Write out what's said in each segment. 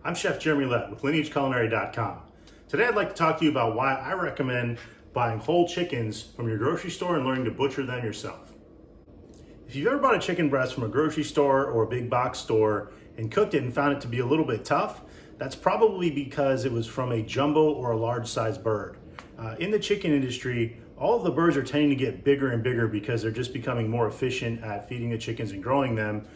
I'm Chef Jeremy Lett with lineageculinary.com. Today I'd like to talk to you about why I recommend buying whole chickens from your grocery store and learning to butcher them yourself. If you've ever bought a chicken breast from a grocery store or a big box store and cooked it and found it to be a little bit tough, that's probably because it was from a jumbo or a large size bird. In the chicken industry, all of the birds are tending to get bigger and bigger because they're just becoming more efficient at feeding the chickens and growing them.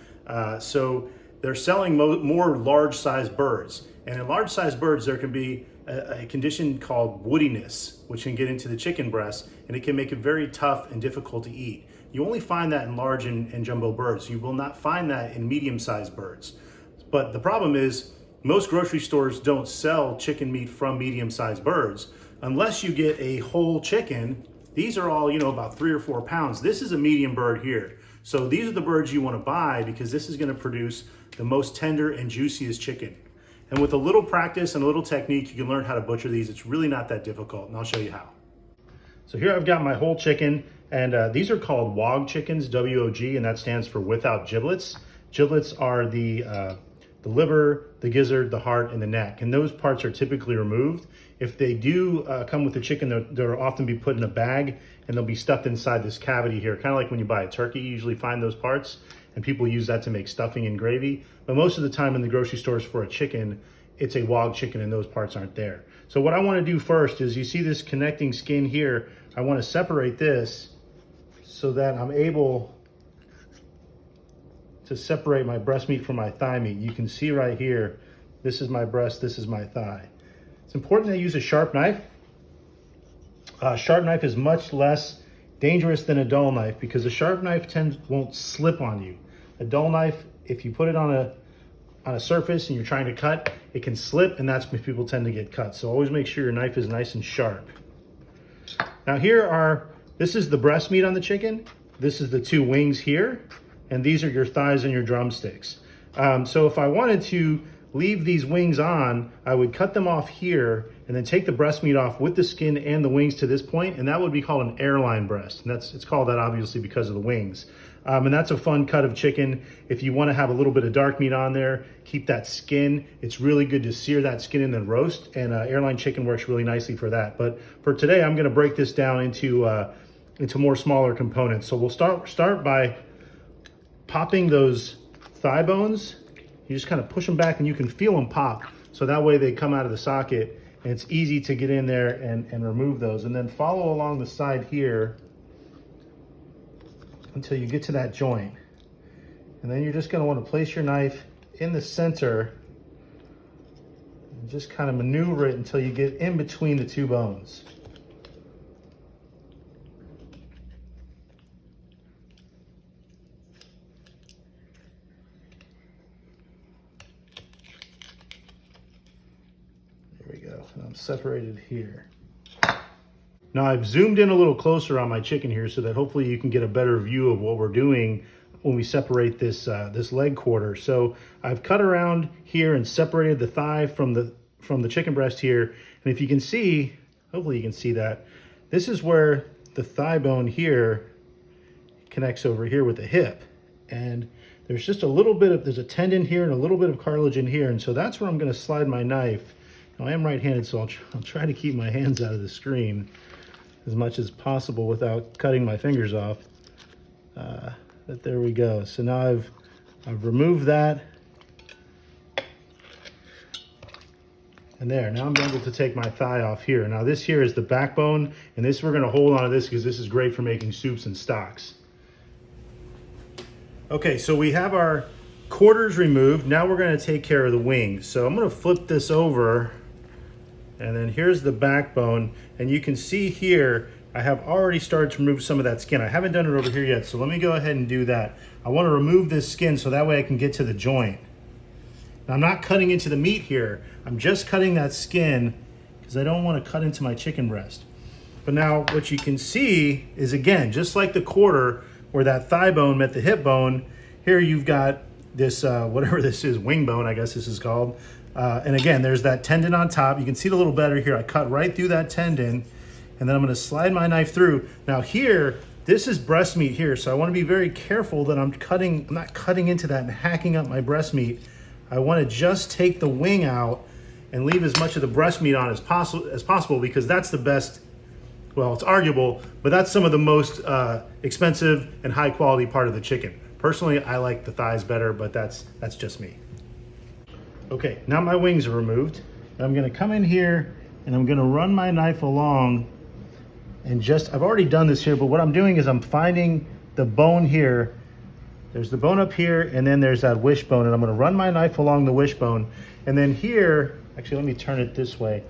So they're selling more large sized birds. And in large sized birds, there can be a condition called woodiness, which can get into the chicken breast, and it can make it very tough and difficult to eat. You only find that in large and jumbo birds. You will not find that in medium sized birds. But the problem is most grocery stores don't sell chicken meat from medium sized birds unless you get a whole chicken. These are all, about 3 or 4 pounds. This is a medium bird here. So these are the birds you want to buy because this is going to produce the most tender and juiciest chicken. And with a little practice and a little technique, you can learn how to butcher these. It's really not that difficult, and I'll show you how. So here I've got my whole chicken, and these are called WOG chickens, W-O-G, and that stands for without giblets. Giblets are the liver, the gizzard, the heart, and the neck, and those parts are typically removed. If they do come with the chicken, they'll often be put in a bag, and they'll be stuffed inside this cavity here, kind of like when you buy a turkey. You usually find those parts, and people use that to make stuffing and gravy. But most of the time in the grocery stores for a chicken, it's a WOG chicken, and those parts aren't there. So what I want to do first is, you see this connecting skin here, I want to separate this so that I'm able to separate my breast meat from my thigh meat. You can see right here, this is my breast, this is my thigh. It's important to use a sharp knife. A sharp knife is much less dangerous than a dull knife because a sharp knife won't slip on you. A dull knife, if you put it on a surface and you're trying to cut, it can slip, and that's when people tend to get cut. So always make sure your knife is nice and sharp. Now this is the breast meat on the chicken. This is the 2 wings here. And these are your thighs and your drumsticks. So if I wanted to leave these wings on, I would cut them off here and then take the breast meat off with the skin and the wings to this point, and that would be called an airline breast. And it's called that obviously because of the wings. And that's a fun cut of chicken. If you want to have a little bit of dark meat on there, keep that skin. It's really good to sear that skin and then roast, and airline chicken works really nicely for that. But for today, I'm going to break this down into more smaller components. So we'll start by popping those thigh bones. You just kind of push them back and you can feel them pop. So that way they come out of the socket and it's easy to get in there and remove those. And then follow along the side here until you get to that joint. And then you're just going to want to place your knife in the center and just kind of maneuver it until you get in between the 2 bones. There we go, and I'm separated here. Now I've zoomed in a little closer on my chicken here so that hopefully you can get a better view of what we're doing when we separate this leg quarter. So I've cut around here and separated the thigh from the chicken breast here. And if you can see, hopefully you can see that, this is where the thigh bone here connects over here with the hip. And there's just there's a tendon here and a little bit of cartilage in here. And so that's where I'm gonna slide my knife. Now I am right-handed, so I'll try to keep my hands out of the screen as much as possible without cutting my fingers off. But there we go. So now I've removed that. And there, now I'm able to take my thigh off here. Now this here is the backbone, and we're gonna hold on to this because this is great for making soups and stocks. Okay, so we have our quarters removed. Now we're gonna take care of the wings. So I'm gonna flip this over, and then here's the backbone. And you can see here, I have already started to remove some of that skin. I haven't done it over here yet, so let me go ahead and do that. I wanna remove this skin so that way I can get to the joint. Now I'm not cutting into the meat here. I'm just cutting that skin because I don't wanna cut into my chicken breast. But now what you can see is, again, just like the quarter where that thigh bone met the hip bone, here you've got this, whatever this is, wing bone, I guess this is called. And again, there's that tendon on top. You can see it a little better here. I cut right through that tendon, and then I'm gonna slide my knife through. Now here, this is breast meat here, so I wanna be very careful that I'm not cutting into that and hacking up my breast meat. I want to just take the wing out and leave as much of the breast meat on as possible because that's the best. Well, it's arguable, but that's some of the most expensive and high quality part of the chicken. Personally, I like the thighs better, but that's just me. Okay, now my wings are removed. I'm gonna come in here and I'm gonna run my knife along and I've already done this here, but what I'm doing is I'm finding the bone here. There's the bone up here, and then there's that wishbone, and I'm gonna run my knife along the wishbone. And then here, actually, let me turn it this way.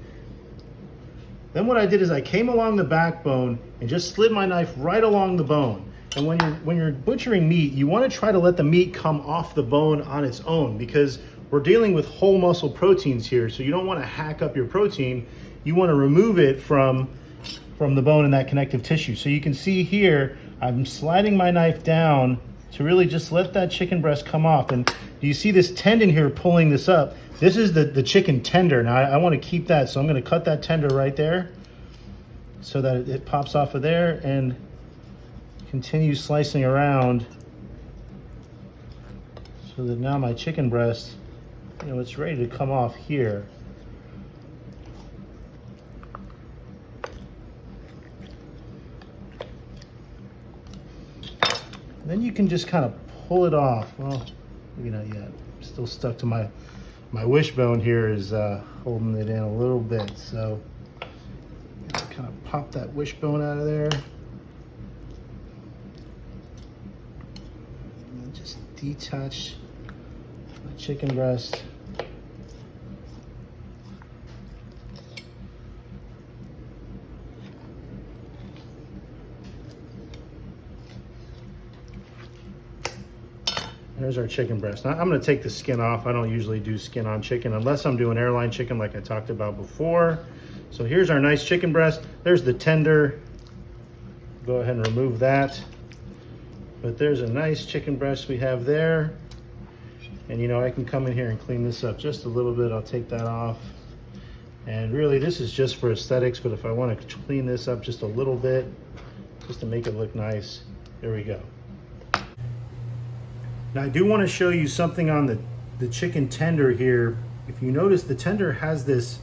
Then what I did is I came along the backbone and just slid my knife right along the bone. And when you're butchering meat, you want to try to let the meat come off the bone on its own because we're dealing with whole muscle proteins here. So you don't want to hack up your protein. You want to remove it from the bone and that connective tissue. So you can see here, I'm sliding my knife down to really just let that chicken breast come off. And do you see this tendon here pulling this up? This is the chicken tender. Now I want to keep that, so I'm going to cut that tender right there so that it pops off of there and continue slicing around so that now my chicken breast, it's ready to come off here. Then you can just kind of pull it off. Well, maybe not yet. Still stuck to my wishbone here is holding it in a little bit. So kind of pop that wishbone out of there. And just detach my chicken breast. There's our chicken breast. Now I'm gonna take the skin off. I don't usually do skin on chicken unless I'm doing airline chicken like I talked about before. So here's our nice chicken breast. There's the tender. Go ahead and remove that. But there's a nice chicken breast we have there. And I can come in here and clean this up just a little bit. I'll take that off. And really this is just for aesthetics, but if I want to clean this up just a little bit, just to make it look nice, there we go. Now I do want to show you something on the chicken tender here. If you notice, the tender has this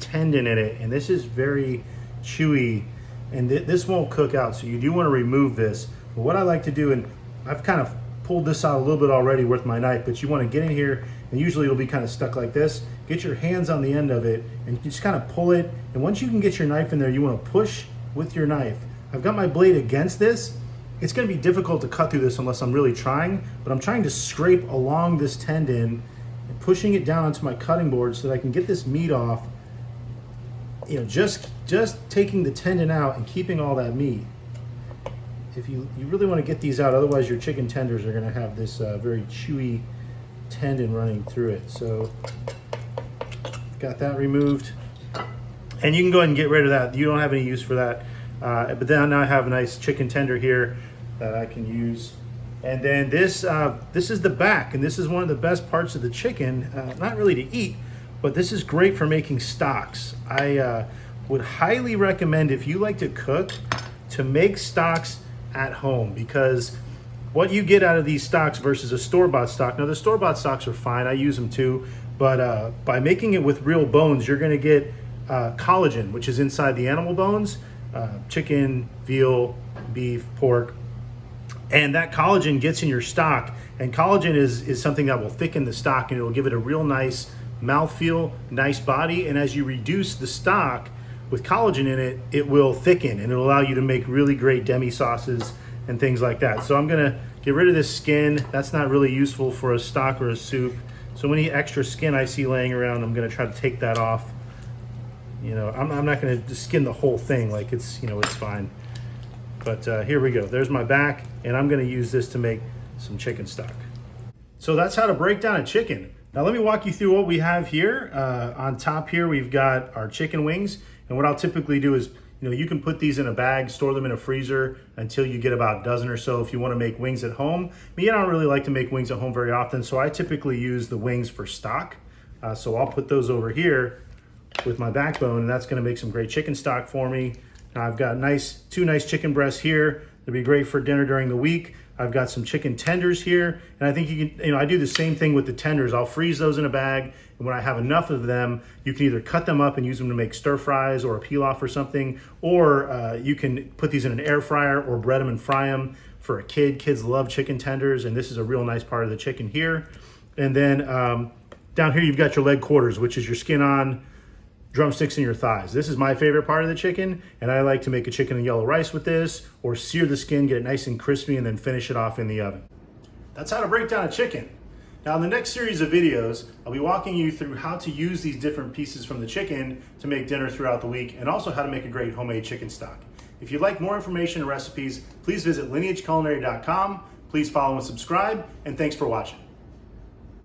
tendon in it, and this is very chewy, and this won't cook out, so you do want to remove this. But what I like to do, and I've kind of pulled this out a little bit already with my knife, but you want to get in here, and usually it'll be kind of stuck like this. Get your hands on the end of it, and just kind of pull it, and once you can get your knife in there, you want to push with your knife. I've got my blade against this. It's going to be difficult to cut through this unless I'm really trying, but I'm trying to scrape along this tendon and pushing it down onto my cutting board so that I can get this meat off. Just taking the tendon out and keeping all that meat. If you really want to get these out, otherwise your chicken tenders are going to have this very chewy tendon running through it. So got that removed, and you can go ahead and get rid of that. You don't have any use for that. But then now I have a nice chicken tender here that I can use. And then this is the back, and this is one of the best parts of the chicken, not really to eat, but this is great for making stocks. I would highly recommend, if you like to cook, to make stocks at home, because what you get out of these stocks versus a store-bought stock, now the store-bought stocks are fine, I use them too, but by making it with real bones, you're gonna get collagen, which is inside the animal bones, chicken, veal, beef, pork, and that collagen gets in your stock, and collagen is something that will thicken the stock, and it'll give it a real nice mouthfeel, nice body, and as you reduce the stock with collagen in it, it will thicken, and it'll allow you to make really great demi sauces and things like that. So I'm gonna get rid of this skin. That's not really useful for a stock or a soup. So any extra skin I see laying around, I'm gonna try to take that off. I'm not gonna just skin the whole thing, like it's fine. But here we go. There's my back, and I'm gonna use this to make some chicken stock. So that's how to break down a chicken. Now let me walk you through what we have here. On top here, we've got our chicken wings. And what I'll typically do is, you can put these in a bag, store them in a freezer until you get about a dozen or so if you want to make wings at home. Me, I don't really like to make wings at home very often, so I typically use the wings for stock. So I'll put those over here with my backbone, and that's going to make some great chicken stock for me. Now I've got two nice chicken breasts here. It'd be great for dinner during the week. I've got some chicken tenders here, and I think you can, I do the same thing with the tenders. I'll freeze those in a bag, and when I have enough of them, you can either cut them up and use them to make stir fries or a pilaf or something, or you can put these in an air fryer or bread them and fry them for a kid. Kids love chicken tenders, and this is a real nice part of the chicken here. And then down here, you've got your leg quarters, which is your skin on drumsticks and your thighs. This is my favorite part of the chicken, and I like to make a chicken and yellow rice with this, or sear the skin, get it nice and crispy, and then finish it off in the oven. That's how to break down a chicken. Now in the next series of videos, I'll be walking you through how to use these different pieces from the chicken to make dinner throughout the week, and also how to make a great homemade chicken stock. If you'd like more information and recipes, please visit lineageculinary.com. Please follow and subscribe, and thanks for watching.